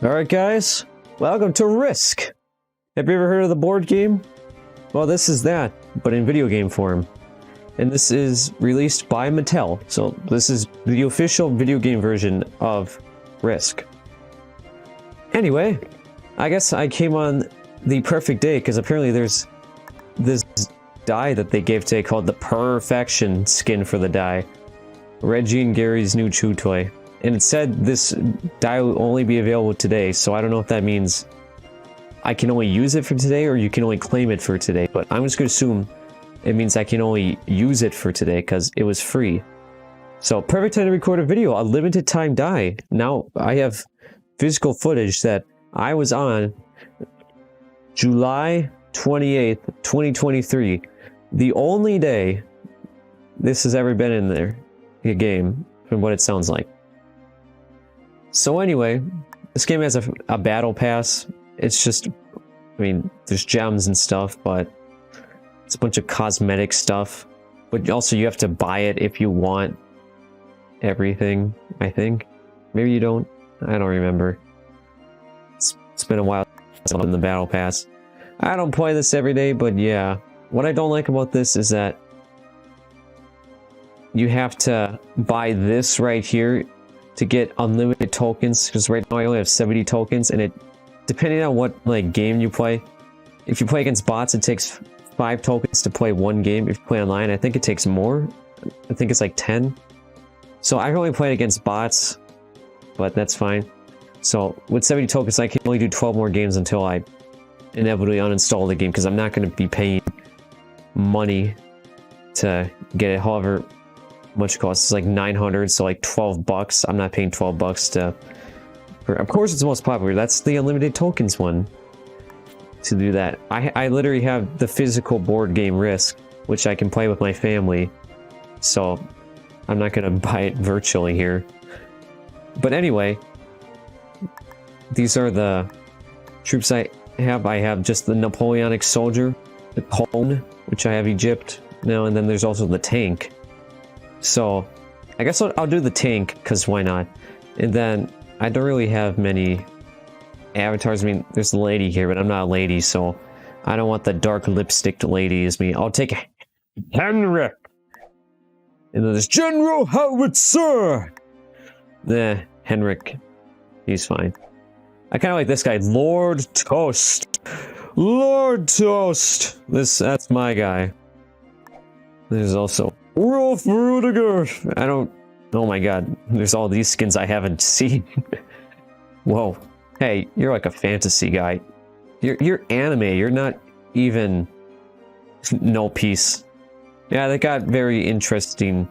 Alright guys, welcome to Risk. Have you ever heard of the board game? Well, this is that, but in video game form. And this is released by Mattel, so this is the official video game version of Risk. Anyway, I guess I came on the perfect day, because apparently there's this die that they gave today called the Perfection skin for the die. Reggie and Gary's new chew toy. And it said this die will only be available today, so I don't know if that means I can only use it for today or you can only claim it for today, but I'm just going to assume it means I can only use it for today because it was free. So, perfect time to record a video, a limited time die. Now, I have physical footage that I was on July 28th, 2023. The only day this has ever been in there, a game, from what it sounds like. So anyway, this game has a battle pass. It's just, I mean, there's gems and stuff, but it's a bunch of cosmetic stuff. But also you have to buy it if you want everything, I think. Maybe you don't. I don't remember. It's been a while since I've been in the battle pass. I don't play this every day, but yeah. What I don't like about this is that you have to buy this right here to get unlimited tokens, because right now I only have 70 tokens, and it, depending on what like game you play, if you play against bots, it takes 5 tokens to play one game. If you play online, I think it takes more. I think it's like 10. So I've only played against bots, but that's fine. So with 70 tokens, I can only do 12 more games until I inevitably uninstall the game, because I'm not going to be paying money to get it. However much it costs, it's like 900, so like 12 bucks. I'm not paying 12 bucks to, of course it's the most popular. That's the unlimited tokens one. To do that, I literally have the physical board game Risk, which I can play with my family, so I'm not gonna buy it virtually here. But anyway, these are the troops I have. I have just the Napoleonic soldier, the cone, which I have Egypt now, and then there's also the tank. So I guess I'll do the tank, because why not? And then I don't really have many avatars. I mean, there's the lady here, but I'm not a lady, so I don't want the dark lipsticked lady as me. I'll take Henrik. And then there's General Howitzer. Nah, Henrik. He's fine. I kind of like this guy, Lord Toast. Lord Toast. That's my guy. There's also Rolf Rudiger. I don't. Oh my god. There's all these skins I haven't seen. Whoa. Hey, you're like a fantasy guy. You're anime. You're not even no peace. Yeah, they got very interesting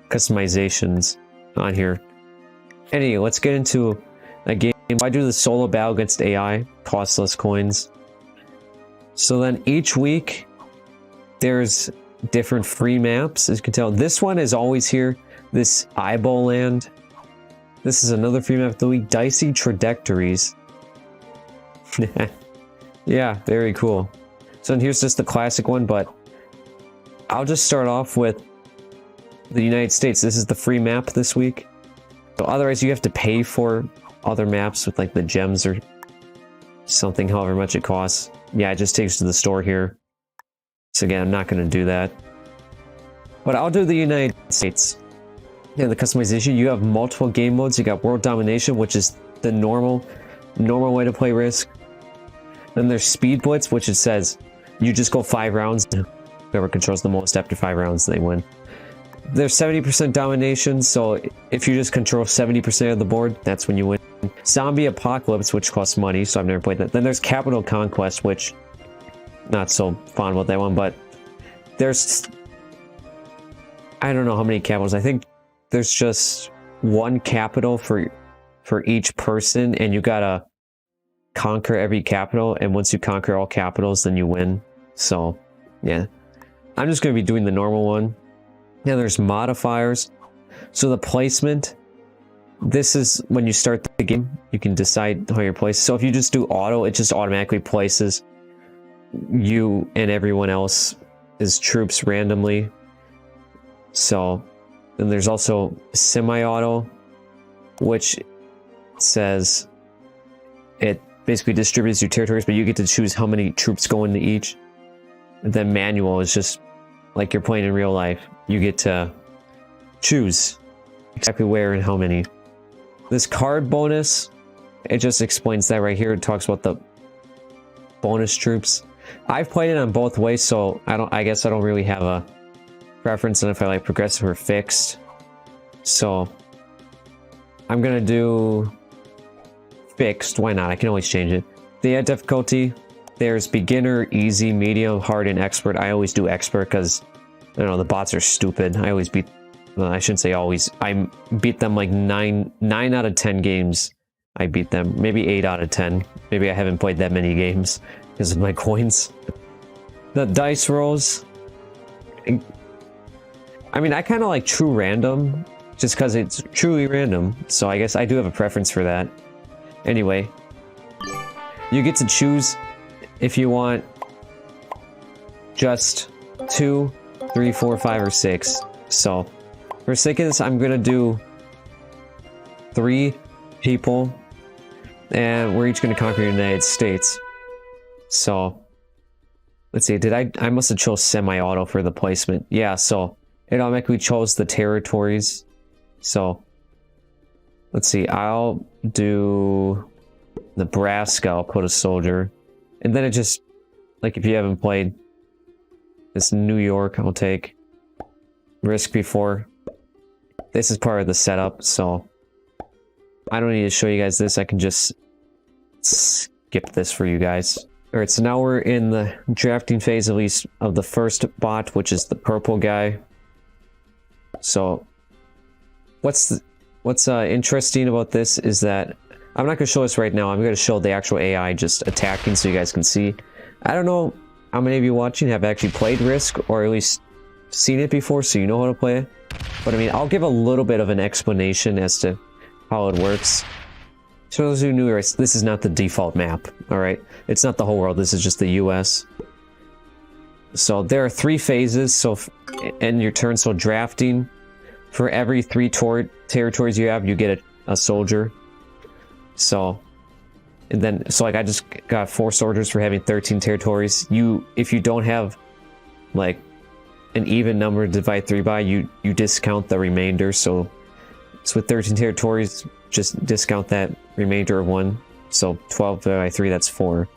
customizations on here. Anyway, let's get into a game. I do the solo battle against AI, costless coins. So then each week there's different free maps. As you can tell, this one is always here. This Eyeball Land. This is another free map of the week. Dicey Trajectories. Yeah, very cool. So here's just the classic one, but I'll just start off with the United States. This is the free map this week. So otherwise you have to pay for other maps with like the gems or something, however much it costs. Yeah, it just takes you to the store here. So again, I'm not going to do that. But I'll do the United States. Yeah, the customization, you have multiple game modes. You got World Domination, which is the normal way to play Risk. Then there's Speed Blitz, which it says you just go 5 rounds. Whoever controls the most after 5 rounds, they win. There's 70% domination, so if you just control 70% of the board, that's when you win. Zombie Apocalypse, which costs money, so I've never played that. Then there's Capital Conquest, which not so fond about that one, but there's, I don't know how many capitals. I think there's just one capital for each person, and you gotta conquer every capital, and once you conquer all capitals, then you win. So yeah, I'm just gonna be doing the normal one. Now there's modifiers. So the placement, this is when you start the game, you can decide how you're placed. So if you just do auto, it just automatically places you and everyone else as troops randomly. So then there's also semi-auto, which says it basically distributes your territories, but you get to choose how many troops go into each. And then manual is just like you're playing in real life. You get to choose exactly where and how many. This card bonus, it just explains that right here. It talks about the bonus troops. I've played it on both ways, so I guess I don't really have a preference on if I like progressive or fixed. So I'm gonna do fixed. Why not? I can always change it. The difficulty, there's beginner, easy, medium, hard, and expert. I always do expert because I don't know, the bots are stupid. I always beat, well, I shouldn't say always. I beat them like 9 out of 10 games. I beat them. Maybe 8 out of 10. Maybe I haven't played that many games because of my coins. The dice rolls. I mean, I kind of like true random just because it's truly random. So I guess I do have a preference for that. Anyway, you get to choose if you want just 2, 3, 4, 5, or 6. So for sake of this, I'm gonna do 3 people, and we're each gonna conquer the United States. So let's see, I must have chose semi-auto for the placement. Yeah, so it automatically chose the territories. So let's see, I'll do Nebraska. I'll put a soldier, and then it just, like, if you haven't played this, New York I'll take. Risk before. This is part of the setup, so I don't need to show you guys this. I can just skip this for you guys. Alright, so now we're in the drafting phase, at least, of the first bot, which is the purple guy. So what's interesting about this is that I'm not going to show this right now. I'm going to show the actual AI just attacking so you guys can see. I don't know how many of you watching have actually played Risk, or at least seen it before, so you know how to play it. But I mean, I'll give a little bit of an explanation as to how it works. So those who knew, this is not the default map, alright? It's not the whole world, this is just the US. So there are 3 phases, so in your turn, so drafting, for every 3 territories you have, you get a soldier. So, and then, so like I just got 4 soldiers for having 13 territories. If you don't have like an even number to divide 3 by, you discount the remainder. So with 13 territories, just discount that remainder of 1. So 12 by 3, that's 4.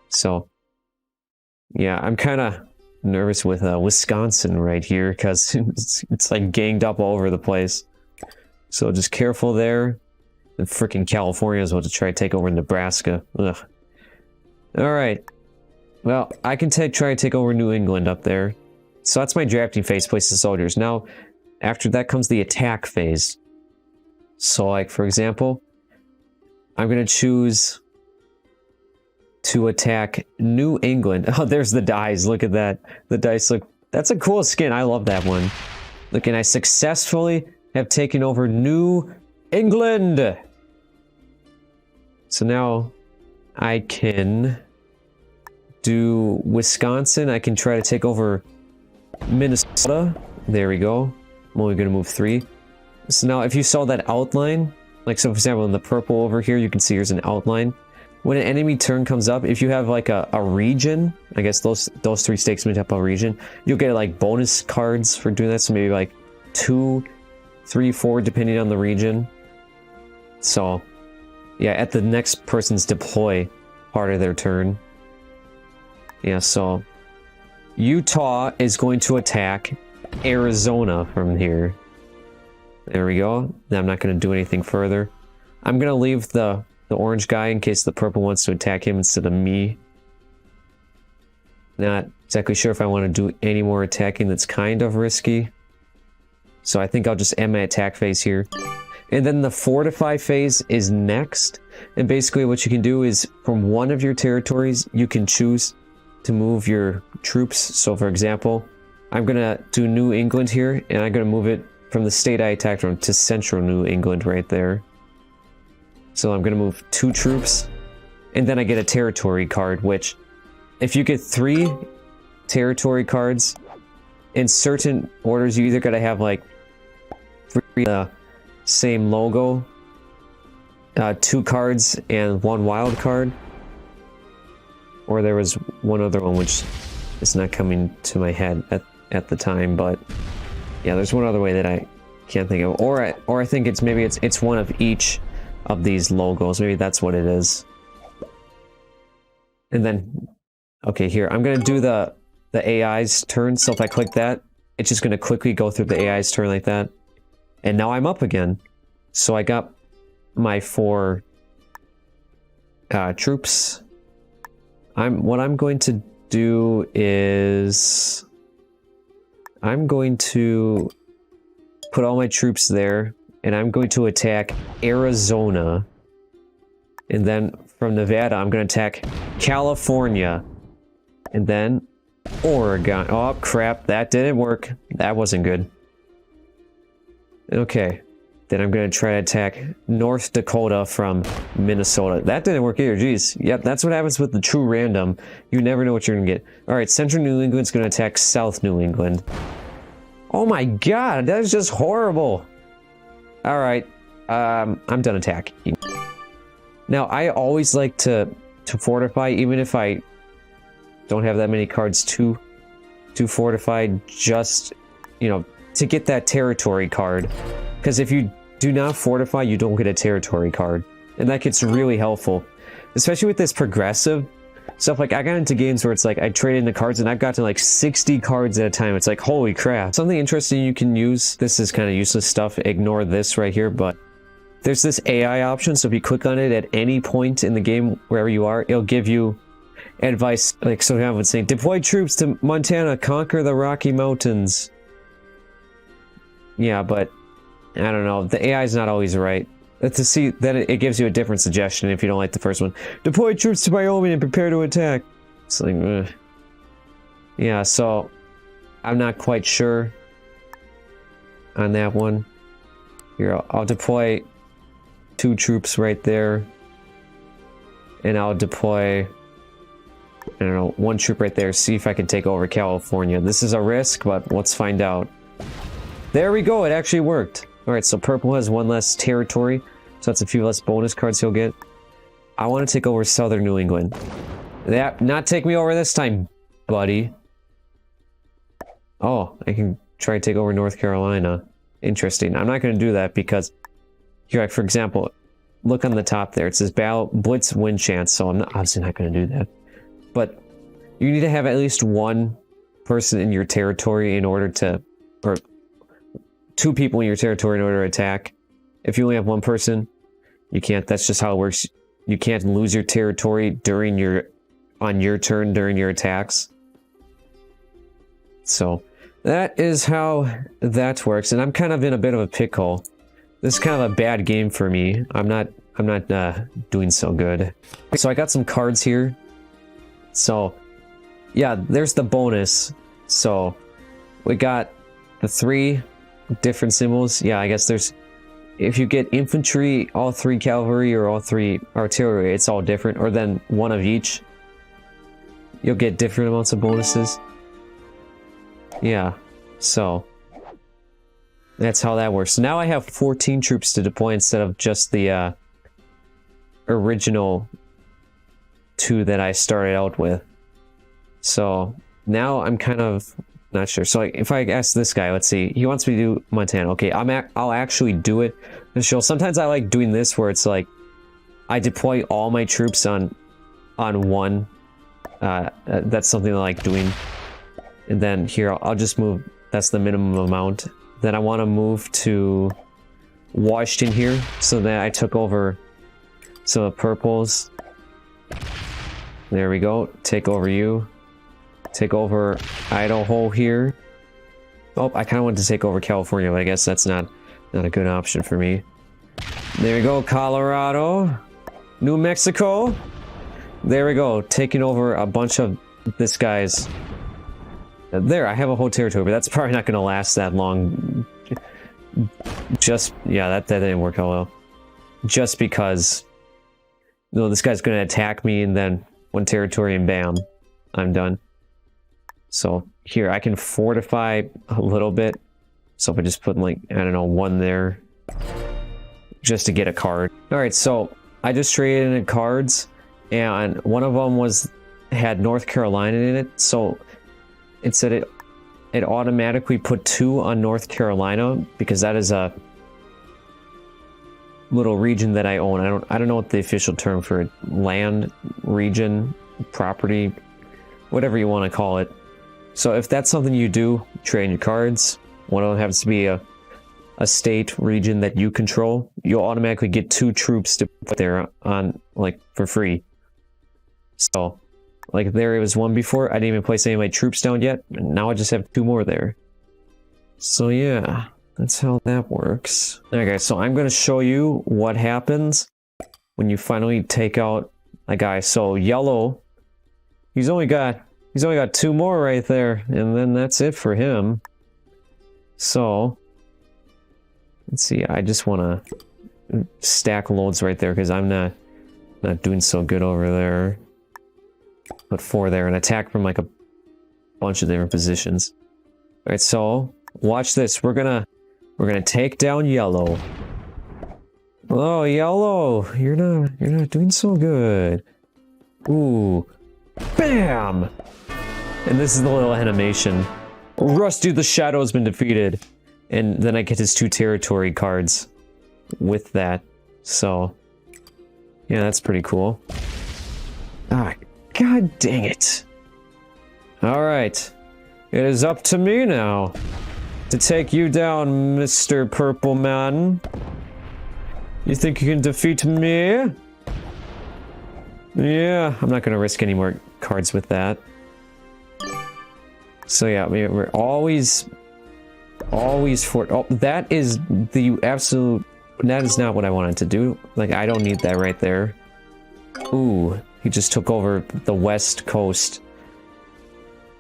So yeah, I'm kind of nervous with Wisconsin right here because it's like ganged up all over the place. So just careful there. And freaking California is about to try to take over Nebraska. Ugh. Alright. Well, I can try to take over New England up there. So that's my drafting phase, place the soldiers. Now, after that comes the attack phase. So, like, for example, I'm going to choose to attack New England. Oh, there's the dice. Look at that. The dice look... That's a cool skin. I love that one. Look, and I successfully have taken over New England! So now I can do Wisconsin. I can try to take over Minnesota. There we go. I'm only going to move 3. So now if you saw that outline, like so for example in the purple over here, you can see here's an outline. When an enemy turn comes up, if you have like a region, I guess those 3 stakes make up a region, you'll get like bonus cards for doing that. So maybe like 2, 3, 4 depending on the region. So yeah, at the next person's deploy part of their turn. Yeah, so Utah is going to attack Arizona from here. There we go. I'm not going to do anything further. I'm going to leave the orange guy in case the purple wants to attack him instead of me. Not exactly sure if I want to do any more attacking. That's kind of risky. So I think I'll just end my attack phase here. And then the fortify phase is next. And basically what you can do is from one of your territories, you can choose to move your troops. So for example, I'm going to do New England here, and I'm going to move it from the state I attacked from to central New England right there. So I'm going to move 2 troops, and then I get a territory card, which if you get 3 territory cards in certain orders, you either got to have like 3 same logo, 2 cards and 1 wild card. Or there was one other one which is not coming to my head at the time, but yeah, there's one other way that I can't think of. Or I think it's one of each of these logos. Maybe that's what it is. And then, okay, here I'm gonna do the AI's turn. So if I click that, it's just gonna quickly go through the AI's turn like that. And now I'm up again. So I got my 4 troops. What I'm going to do is I'm going to put all my troops there, and I'm going to attack Arizona. And then from Nevada, I'm going to attack California. And then Oregon. Oh, crap. That didn't work. That wasn't good. Okay. Then I'm going to try to attack North Dakota from Minnesota. That didn't work either. Jeez. Yep, that's what happens with the true random. You never know what you're going to get. Alright, Central New England's going to attack South New England. Oh my god, that is just horrible. Alright, I'm done attacking. Now, I always like to fortify, even if I don't have that many cards to fortify, just, you know, to get that territory card. Because if you do not fortify, you don't get a territory card. And that gets really helpful. Especially with this progressive stuff. Like, I got into games where it's like, I trade in the cards and I've gotten like 60 cards at a time. It's like, holy crap. Something interesting you can use, this is kind of useless stuff, ignore this right here, but there's this AI option. So if you click on it at any point in the game, wherever you are, it'll give you advice. Like, so I would say, deploy troops to Montana, conquer the Rocky Mountains. Yeah, but I don't know. The AI is not always right. To see, then it gives you a different suggestion if you don't like the first one. Deploy troops to Wyoming and prepare to attack. It's like, ugh. Yeah, so I'm not quite sure on that one. Here, I'll deploy 2 troops right there. And I'll deploy, I don't know, 1 troop right there. See if I can take over California. This is a risk, but let's find out. There we go, it actually worked. Alright, so purple has 1 less territory, so that's a few less bonus cards he'll get. I want to take over Southern New England. That, not take me over this time, buddy. Oh, I can try to take over North Carolina. Interesting. I'm not going to do that because, here, like, for example, look on the top there. It says battle, blitz, win chance, so I'm obviously not going to do that. But you need to have at least 1 person in your territory in order to, or 2 people in your territory in order to attack. If you only have 1 person, you can't. That's just how it works. You can't lose your territory during on your turn during your attacks. So that is how that works. And I'm kind of in a bit of a pickle. This is kind of a bad game for me. I'm not doing so good. So I got some cards here. So yeah, there's the bonus. So we got the 3 different symbols. Yeah, I guess there's, if you get infantry, all 3 cavalry, or all 3 artillery, it's all different, or then 1 of each, you'll get different amounts of bonuses. Yeah, so that's how that works. So now I have 14 troops to deploy instead of just the original 2 that I started out with. So now I'm kind of not sure. So like, if I ask this guy, let's see, he wants me to do Montana. Okay, I'll actually do it. Sometimes I like doing this where it's like I deploy all my troops on 1. That's something I like doing. And then here I'll just move. That's the minimum amount. Then I want to move to Washington here, so that I took over some of the purples. There we go. Take over you. Take over Idaho here. Oh, I kind of wanted to take over California, but I guess that's not a good option for me. There we go, Colorado. New Mexico. There we go, taking over a bunch of this guy's. There, I have a whole territory, but that's probably not going to last that long. Just, yeah, that didn't work out well. Just because, you know, this guy's going to attack me, and then 1 territory, and bam, I'm done. So here, I can fortify a little bit. So if I just put like, I don't know, 1 there. just to get a card. All right, so I just traded in cards, and one of them had North Carolina in it, so it said it automatically put 2 on North Carolina because that is a little region that I own. I don't know what the official term for it, land, region, property, whatever you want to call it. So if that's something you do, trade your cards. One of them happens to be a state region that you control, you'll automatically get 2 troops to put there on, like, for free. So, like, there was 1 before. I didn't even place any of my troops down yet, and now I just have 2 more there. So yeah, that's how that works. Alright guys, so I'm going to show you what happens when you finally take out a guy. So yellow, he's only got 2 more right there, and then that's it for him. So let's see, I just want to stack loads right there because I'm not doing so good over there. Put 4 there and attack from like a bunch of different positions. All right, so watch this. We're gonna take down yellow. Oh, yellow, you're not doing so good. Ooh, bam! And this is the little animation. Rusty the Shadow has been defeated. And then I get his 2 territory cards with that. So, yeah, that's pretty cool. Ah, god dang it. Alright. It is up to me now to take you down, Mr. Purple Man. You think you can defeat me? Yeah, I'm not gonna risk any more cards with that. So yeah, we're always for... Oh, that is the absolute... That is not what I wanted to do. Like, I don't need that right there. Ooh, he just took over the west coast.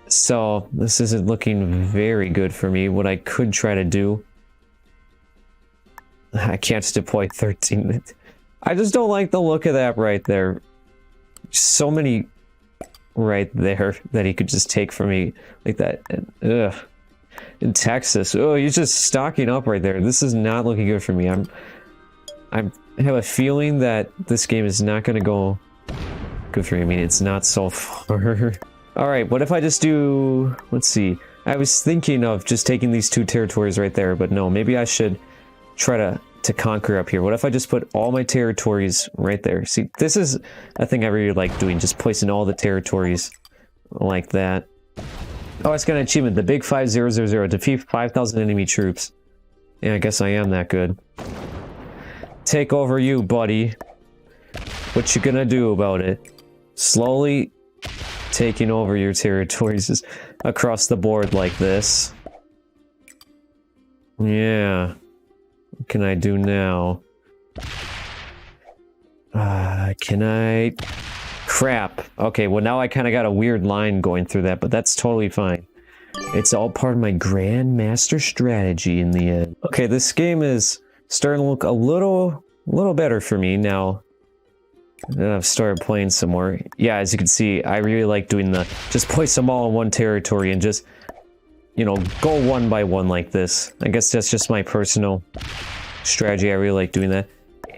So, this isn't looking very good for me. What I could try to do... I can't deploy 13. I just don't like the look of that right there. So many right there that he could just take from me like that. Ugh. In Texas. Oh, he's just stocking up right there. This is not looking good for me. I have a feeling that this game is not going to go good for me. I mean, it's not so far. Alright, what if I just do... Let's see. I was thinking of just taking these 2 territories right there, but no, maybe I should try to conquer up here. What if I just put all my territories right there? See, this is a thing I really like doing, just placing all the territories like that. Oh, it's got an achievement. The big 5000. Defeat 5,000 enemy troops. Yeah, I guess I am that good. Take over you, buddy. What you gonna do about it? Slowly taking over your territories just across the board like this. Yeah. What can I do now? Can I... Crap. Okay, well now I kind of got a weird line going through that, but that's totally fine. It's all part of my Grandmaster strategy in the end. Okay, this game is starting to look a little better for me now that I've started playing some more. Yeah, as you can see, I really like doing the... Just place them all in one territory and just, you know, go 1 by 1 like this. I guess that's just my personal strategy. I really like doing that.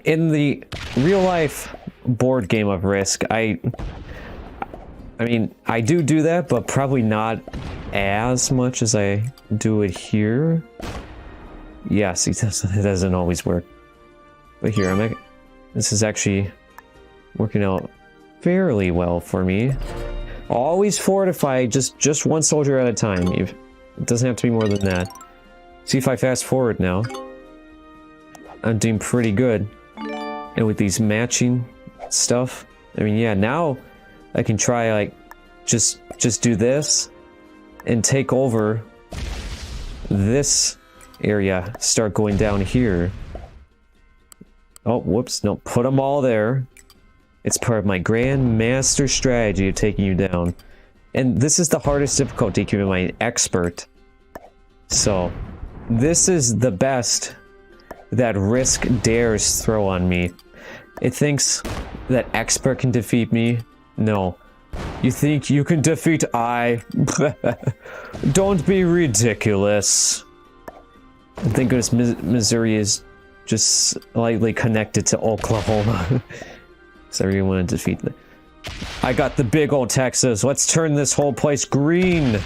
In the real life board game of Risk, I mean, I do that, but probably not as much as I do it here. Yeah, see, it doesn't always work. But here, this is actually working out fairly well for me. Always fortify just 1 soldier at a time. It doesn't have to be more than that. See, if I fast forward now, I'm doing pretty good. And with these matching stuff, I mean, yeah, now I can try, like, just do this and take over this area, start going down here. Oh, whoops, no, put them all there. It's part of my Grandmaster strategy of taking you down. And this is the hardest difficulty, given my expert. So, this is the best that Risk dares throw on me. It thinks that expert can defeat me. No. You think you can defeat I? Don't be ridiculous. Thank goodness Missouri is just slightly connected to Oklahoma. So everyone want to defeat them. I got the big old Texas. Let's turn this whole place green.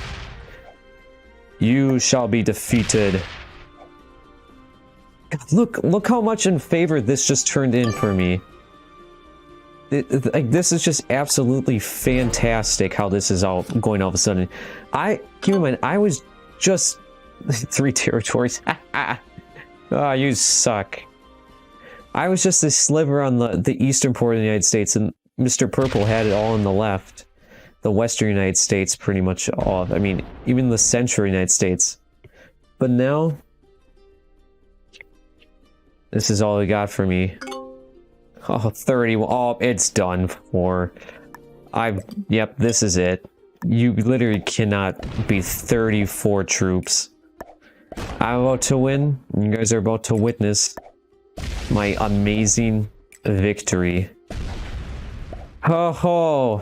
You shall be defeated. God, look how much in favor this just turned in for me. Like, this is just absolutely fantastic how this is all going all of a sudden. Keep in mind, I was just 3 territories. Oh, you suck. I was just a sliver on the eastern part of the United States, and Mr. Purple had it all on the left. The western United States pretty much all. I mean, even the central United States. But now, this is all we got for me. Oh, 30. Oh, it's done for. Yep, this is it. You literally cannot beat 34 troops. I'm about to win. You guys are about to witness my amazing victory. Ho ho!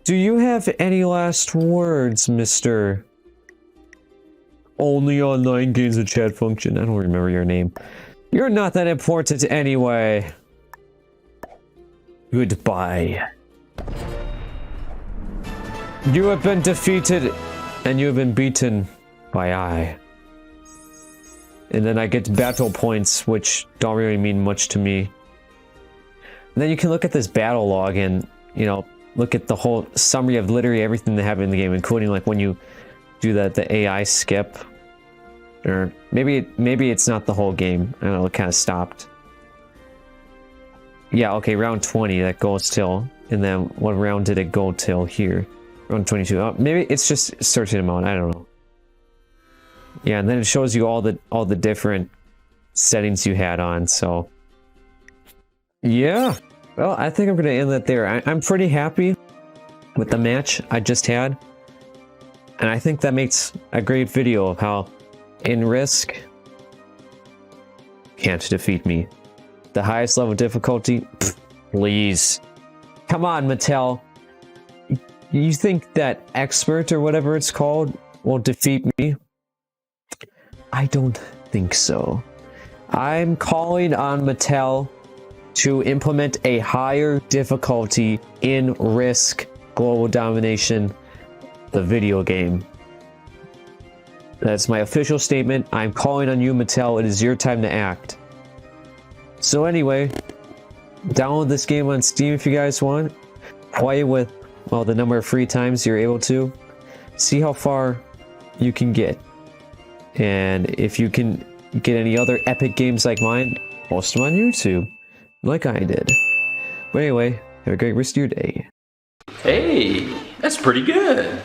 Do you have any last words, mister? Only online gains a chat function. I don't remember your name. You're not that important anyway. Goodbye. You have been defeated, and you have been beaten by I. And then I get battle points, which don't really mean much to me. And then you can look at this battle log and, you know, look at the whole summary of literally everything that happened in the game, including like when you do the AI skip. Or maybe it's not the whole game. I don't know, it kind of stopped. Yeah, okay, round 20, that goes till. And then what round did it go till here? Round 22. Oh, maybe it's just a certain amount, I don't know. Yeah, and then it shows you all the different settings you had on, so. Yeah. Well, I think I'm gonna end that there. I'm pretty happy with the match I just had. And I think that makes a great video of how in Risk can't defeat me. The highest level of difficulty? Pfft, please. Come on, Mattel. You think that Expert or whatever it's called will defeat me? I don't think so. I'm calling on Mattel to implement a higher difficulty in Risk Global Domination, the video game. That's my official statement. I'm calling on you, Mattel. It is your time to act. So anyway, download this game on Steam if you guys want. Play with, well, the number of free times you're able to. See how far you can get. And if you can get any other epic games like mine, post them on YouTube, like I did. But anyway, have a great rest of your day. Hey, that's pretty good.